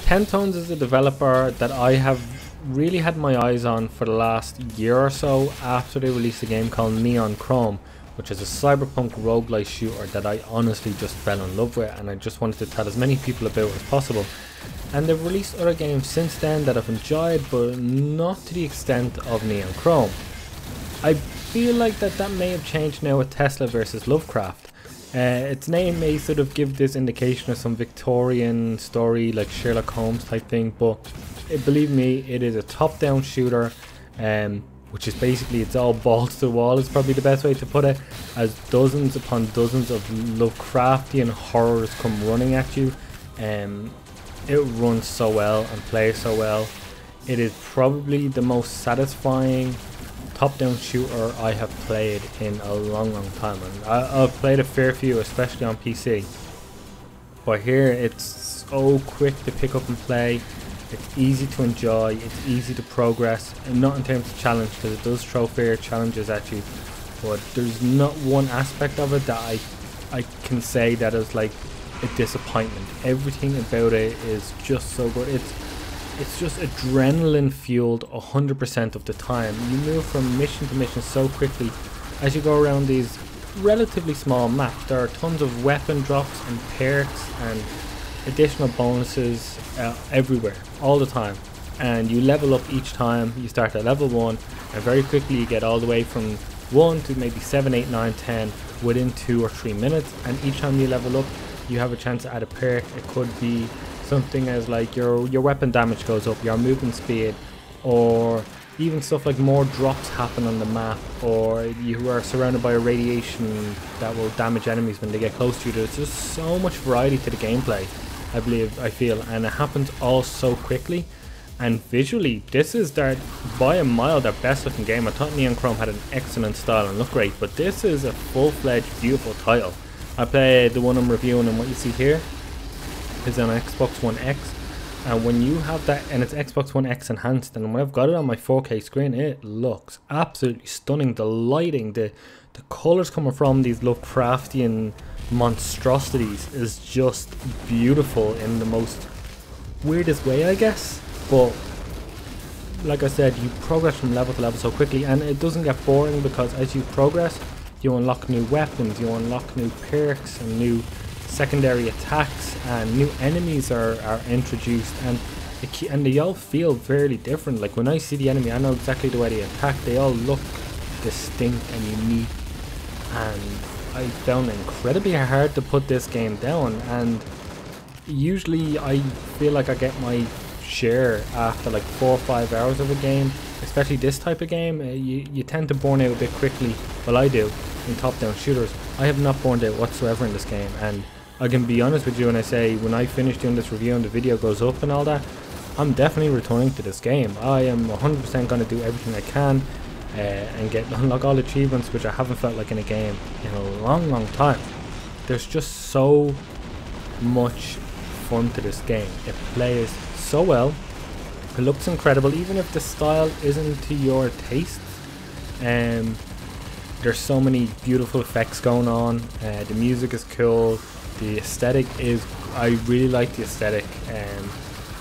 Tentones is a developer that I have really had my eyes on for the last year or so after they released a game called Neon Chrome, which is a cyberpunk roguelike shooter that I honestly just fell in love with, and I just wanted to tell as many people about as possible. And they've released other games since then that I've enjoyed, but not to the extent of Neon Chrome. I feel like that may have changed now with Tesla versus Lovecraft. Its name may sort of give this indication of some Victorian story like Sherlock Holmes type thing, but believe me, it is a top-down shooter, which is basically, it's all balls to the wall is probably the best way to put it, as dozens upon dozens of Lovecraftian horrors come running at you. It runs so well and plays so well. It is probably the most satisfying top-down shooter I have played in a long time, and I've played a fair few, especially on PC. But here it's so quick to pick up and play. It's easy to enjoy, it's easy to progress, and not in terms of challenge, because it does throw fair challenges at you, but there's not one aspect of it that I can say that is like a disappointment. Everything about it is just so good. It's just adrenaline fueled 100% of the time. You move from mission to mission so quickly as you go around these relatively small maps. There are tons of weapon drops and perks and additional bonuses everywhere, all the time. And you level up each time. You start at level 1 and very quickly you get all the way from 1 to maybe 7, 8, 9, 10 within 2 or 3 minutes. And each time you level up, you have a chance to add a perk. It could be something as like your weapon damage goes up, your movement speed, or even stuff like more drops happen on the map, or you are surrounded by a radiation that will damage enemies when they get close to you. There's just so much variety to the gameplay, I feel, and it happens all so quickly. And visually, this is by a mile their best looking game. I thought Neon Chrome had an excellent style and looked great, but this is a full-fledged beautiful title. I played the one I'm reviewing, and what you see here is on Xbox One X, and when you have that, and it's Xbox One X enhanced, and when I've got it on my 4K screen, it looks absolutely stunning. The lighting, the colours coming from these Lovecraftian monstrosities is just beautiful in the most weirdest way, I guess. But like I said, you progress from level to level so quickly, and it doesn't get boring, because as you progress you unlock new weapons, you unlock new perks and new secondary attacks, and new enemies are introduced, and they all feel fairly different. Like when I see the enemy, I know exactly the way they attack. They all look distinct and unique, and I found it incredibly hard to put this game down. And usually I feel like I get my share after like 4 or 5 hours of a game, especially this type of game. You tend to burn out a bit quickly. Well, I do in top-down shooters. I have not burned out whatsoever in this game, and I can be honest with you when I say, when I finish doing this review and the video goes up and all that, I'm definitely returning to this game. I am 100% going to do everything I can and unlock all achievements, which I haven't felt like in a game in a long time. There's just so much fun to this game. It plays so well, it looks incredible, even if the style isn't to your taste. There's so many beautiful effects going on. The music is cool. The aesthetic is, I really like the aesthetic.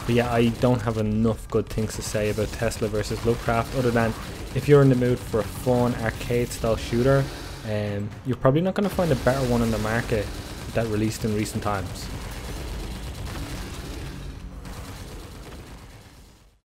But yeah, I don't have enough good things to say about Tesla versus Lovecraft, other than if you're in the mood for a fun arcade style shooter, you're probably not going to find a better one on the market that released in recent times.